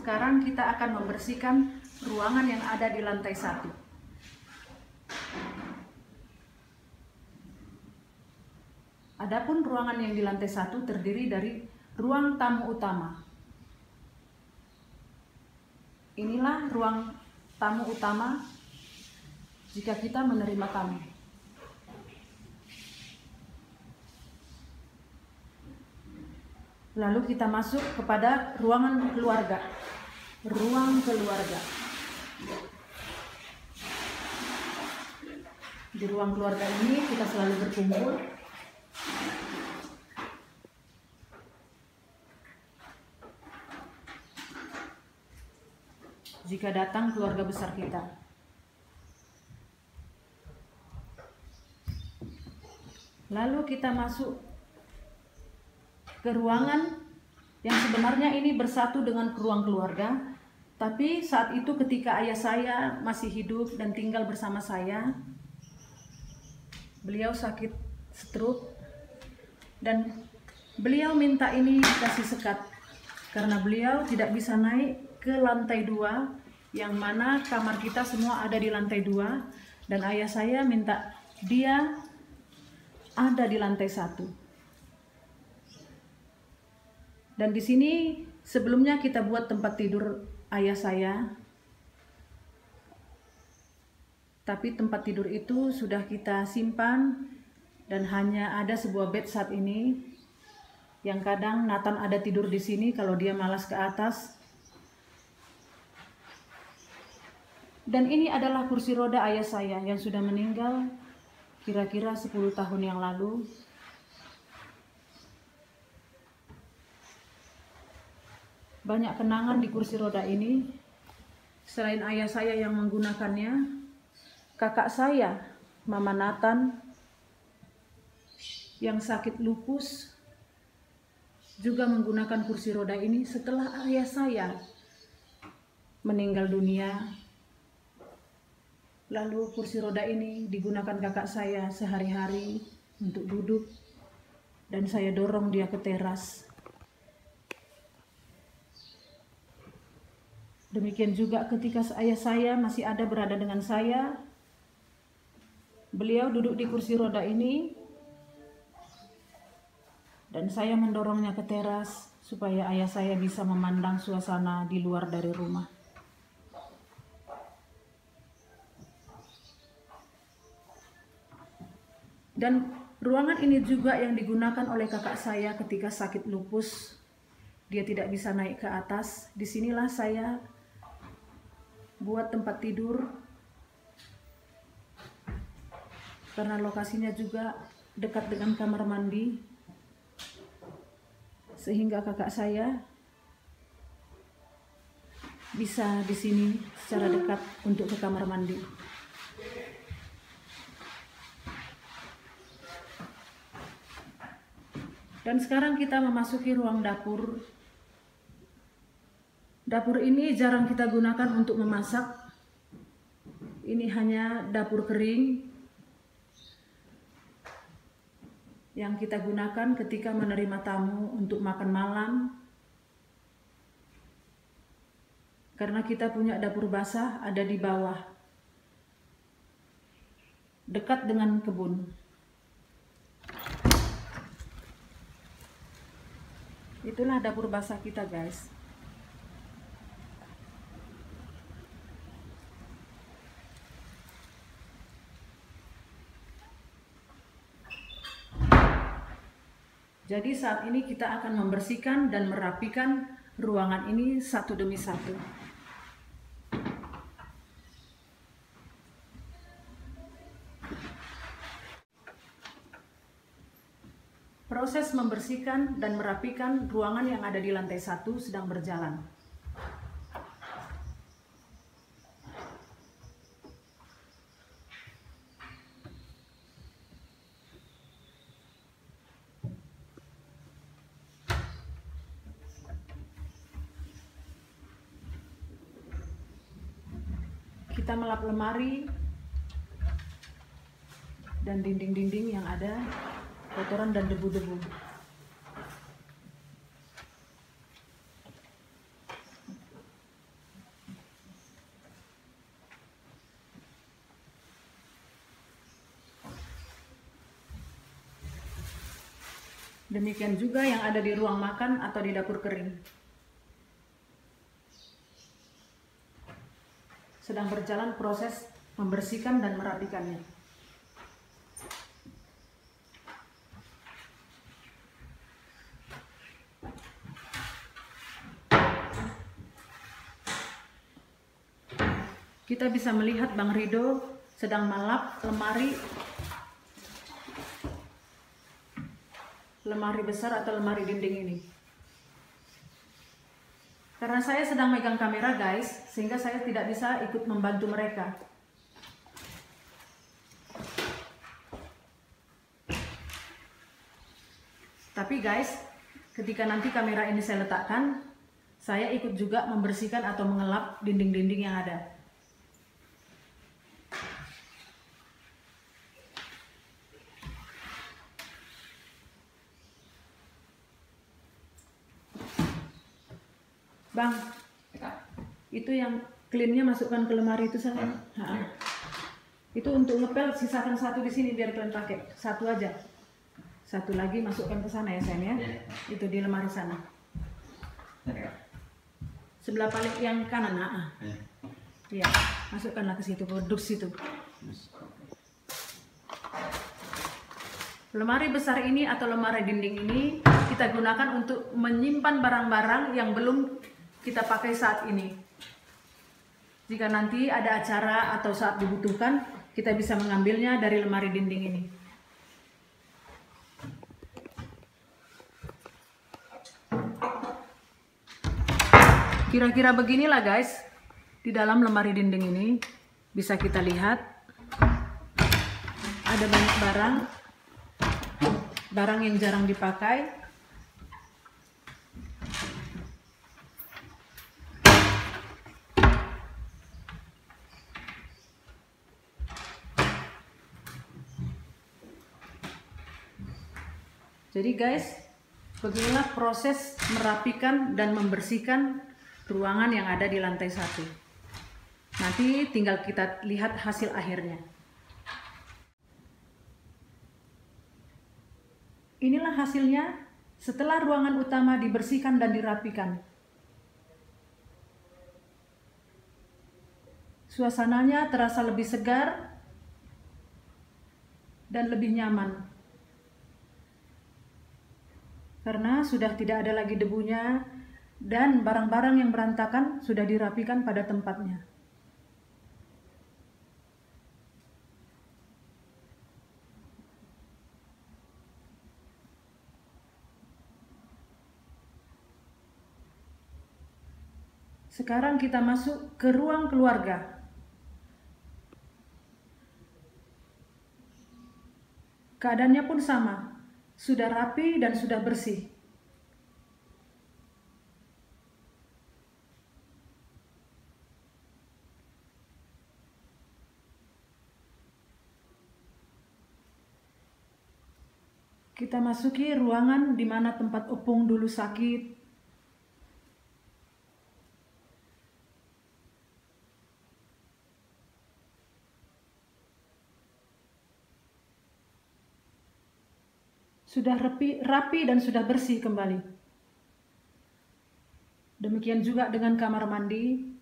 Sekarang kita akan membersihkan ruangan yang ada di lantai 1. Adapun ruangan yang di lantai 1 terdiri dari ruang tamu utama. Inilah ruang tamu utama jika kita menerima tamu. Lalu kita masuk kepada ruangan keluarga. Ruang keluarga. Di ruang keluarga ini kita selalu berkumpul. Jika datang keluarga besar kita. Lalu kita masuk ke ruangan yang sebenarnya ini bersatu dengan ruang keluarga, tapi saat itu ketika ayah saya masih hidup dan tinggal bersama saya, beliau sakit stroke dan beliau minta ini dikasih sekat karena beliau tidak bisa naik ke lantai 2, yang mana kamar kita semua ada di lantai 2, dan ayah saya minta dia ada di lantai 1. Dan di sini sebelumnya kita buat tempat tidur ayah saya. Tapi tempat tidur itu sudah kita simpan dan hanya ada sebuah bed saat ini. Yang kadang Nathan ada tidur di sini kalau dia malas ke atas. Dan ini adalah kursi roda ayah saya yang sudah meninggal kira-kira 10 tahun yang lalu. Banyak kenangan di kursi roda ini. Selain ayah saya yang menggunakannya, kakak saya, Mama Nathan, yang sakit lupus, juga menggunakan kursi roda ini setelah ayah saya meninggal dunia. Lalu kursi roda ini digunakan kakak saya sehari-hari untuk duduk, dan saya dorong dia ke teras. Demikian juga ketika ayah saya masih ada berada dengan saya, beliau duduk di kursi roda ini dan saya mendorongnya ke teras supaya ayah saya bisa memandang suasana di luar dari rumah. Dan ruangan ini juga yang digunakan oleh kakak saya ketika sakit lupus. Dia tidak bisa naik ke atas. Disinilah saya buat tempat tidur karena lokasinya juga dekat dengan kamar mandi, sehingga kakak saya bisa di sini secara dekat untuk ke kamar mandi. Dan sekarang kita memasuki ruang dapur. Dapur ini jarang kita gunakan untuk memasak. Ini hanya dapur kering yang kita gunakan ketika menerima tamu untuk makan malam. Karena kita punya dapur basah ada di bawah, dekat dengan kebun. Itulah dapur basah kita, guys. Jadi saat ini kita akan membersihkan dan merapikan ruangan ini satu demi satu. Proses membersihkan dan merapikan ruangan yang ada di lantai 1 sedang berjalan. Kita melap lemari dan dinding-dinding yang ada kotoran dan debu-debu. Demikian juga yang ada di ruang makan atau di dapur kering. Sedang berjalan proses membersihkan dan merapikannya. Kita bisa melihat Bang Rido sedang melap lemari besar atau lemari dinding ini. Karena saya sedang megang kamera guys, sehingga saya tidak bisa ikut membantu mereka. Tapi guys, ketika nanti kamera ini saya letakkan, saya ikut juga membersihkan atau mengelap dinding-dinding yang ada. Bang, itu yang cleannya masukkan ke lemari itu saya. Itu untuk ngepel, sisakan satu di sini biar kalian pakai. Satu aja. Satu lagi masukkan ke sana ya sayang ya. Itu di lemari sana. Sebelah paling yang kanan. Iya, masukkanlah ke situ, produk situ. Lemari besar ini atau lemari dinding ini kita gunakan untuk menyimpan barang-barang yang belum kita pakai saat ini. Jika nanti ada acara atau saat dibutuhkan, kita bisa mengambilnya dari lemari dinding ini. Kira-kira beginilah guys, di dalam lemari dinding ini bisa kita lihat ada banyak barang yang jarang dipakai. Jadi guys, beginilah proses merapikan dan membersihkan ruangan yang ada di lantai 1. Nanti tinggal kita lihat hasil akhirnya. Inilah hasilnya setelah ruangan utama dibersihkan dan dirapikan. Suasananya terasa lebih segar dan lebih nyaman. Karena sudah tidak ada lagi debunya dan barang-barang yang berantakan sudah dirapikan pada tempatnya. Sekarang kita masuk ke ruang keluarga. Keadaannya pun sama, sudah rapi dan sudah bersih. Kita masuki ruangan di mana tempat Opung dulu sakit. Sudah rapi dan sudah bersih kembali. Demikian juga dengan kamar mandi.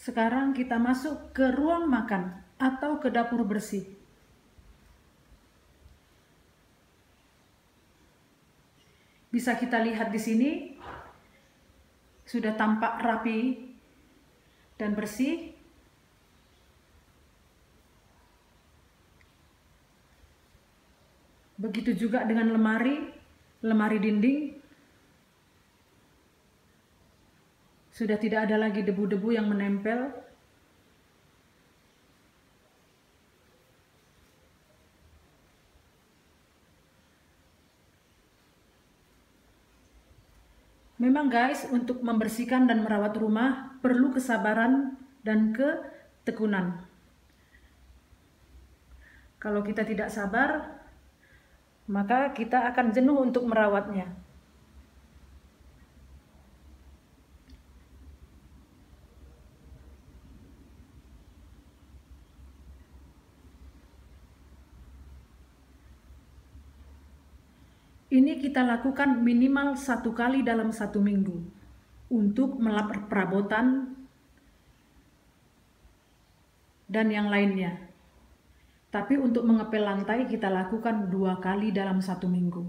Sekarang kita masuk ke ruang makan atau ke dapur bersih. Bisa kita lihat di sini sudah tampak rapi dan bersih. Begitu juga dengan lemari dinding. Sudah tidak ada lagi debu-debu yang menempel. Memang guys, untuk membersihkan dan merawat rumah perlu kesabaran dan ketekunan. Kalau kita tidak sabar, maka kita akan jenuh untuk merawatnya. Ini kita lakukan minimal 1 kali dalam 1 minggu untuk melap perabotan dan yang lainnya. Tapi untuk mengepel lantai kita lakukan 2 kali dalam 1 minggu.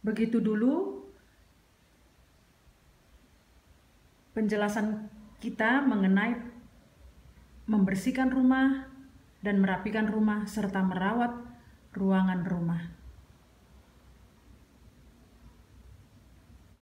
Begitu dulu penjelasan kita mengenai membersihkan rumah dan merapikan rumah serta merawat ruangan rumah.